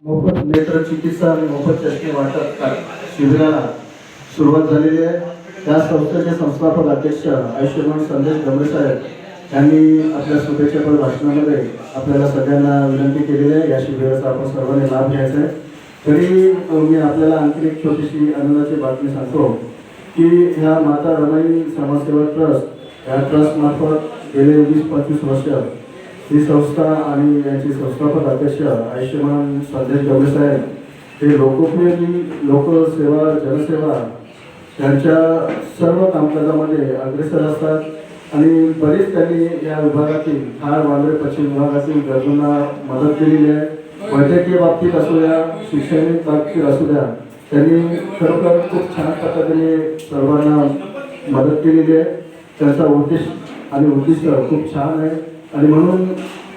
मोफत नेत्र चिकित्सा आणि मोफत चष्मे वाटप शिबिराला सुरुवात झालेली आहे। त्या संस्थेचे संस्थापक अध्यक्ष आयुष्यमान संदेश गमरे साहेब यांनी आपल्या शुभेच्छापर भाषणामध्ये आपल्याला सगळ्यांना विनंती केलेली आहे या शिबिराचा आपण सर्वांनी लाभ घ्यायचा आहे। तरी मी आपल्याला आणखी एक छोटीशी आनंदाची बातमी सांगतो की ह्या माता रमाई समाजसेवा ट्रस्ट या ट्रस्ट मार्फत गेले 20-25 वर्ष ही संस्था आणि यांचे संस्थापक अध्यक्ष आयुष्यमान संदेश गमरे साहेब हे लोकोपयोगी लोकसेवा जनसेवा यांच्या सर्व कामकाजामध्ये अग्रेसर असतात आणि बरेच त्यांनी या विभागातील ठार वांद्रे पश्चिम विभागातील गरजूंना मदत केलेली आहे। वैद्यकीय बाबतीत असू द्या, शैक्षणिक बाबतीत असू द्या, त्यांनी खरोखर खूप छान पद्धतीने सर्वांना मदत केलेली आहे। त्यांचा उद्दिष्ट खूप छान आहे आणि म्हणून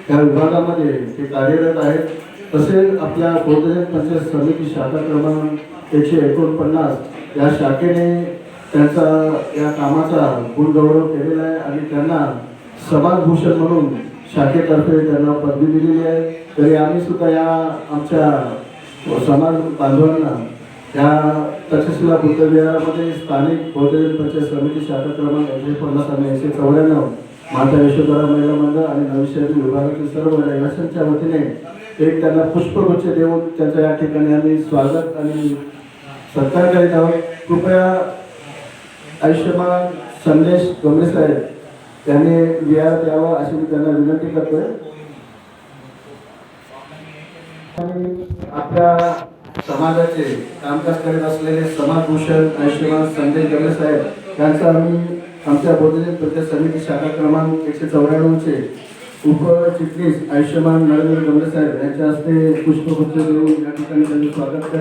या विभागामध्ये ते कार्यरत आहेत। तसेच आपल्या बौद्धजन पंचायत समिती शाखा क्रमांक 149 या शाखेने त्यांचा या कामाचा गुणगौरव केलेला आहे आणि त्यांना समाजभूषण म्हणून शाखेतर्फे त्यांना पदवी दिलेली आहे। तरी आम्ही सुद्धा या आमच्या समाज बांधवांना या तक्षशिला बुद्ध विहारामध्ये स्थानिक बौद्धजन पंचायत समिती शाखा क्रमांक 150 आणि 194 माता यशोधरा महिला मंडळ आणि नवी शहरी विभागातील सर्व रहिवाशांच्या वतीने एक त्यांना पुष्पगुच्छ देऊन त्यांच्या या ठिकाणी आम्ही स्वागत आणि सत्कार करीत आहोत। कृपया आयुष्यमान संदेश गमरे साहेब यांनी विहारात यावं अशी मी त्यांना विनंती करतोय। आपल्या समाजाचे कामकाज करत असलेले समाजभूषण आयुष्यमान संदेश गमरे साहेब यांचा आम्ही आमच्या बौद्धजन पंचायत समिती शाखा क्रमांक 194 चे उपचिटणीस आयुष्यमान नरेंद्र गमरे साहेब यांच्या हस्ते पुष्पगुच्छ देऊन या ठिकाणी त्यांचे स्वागत करत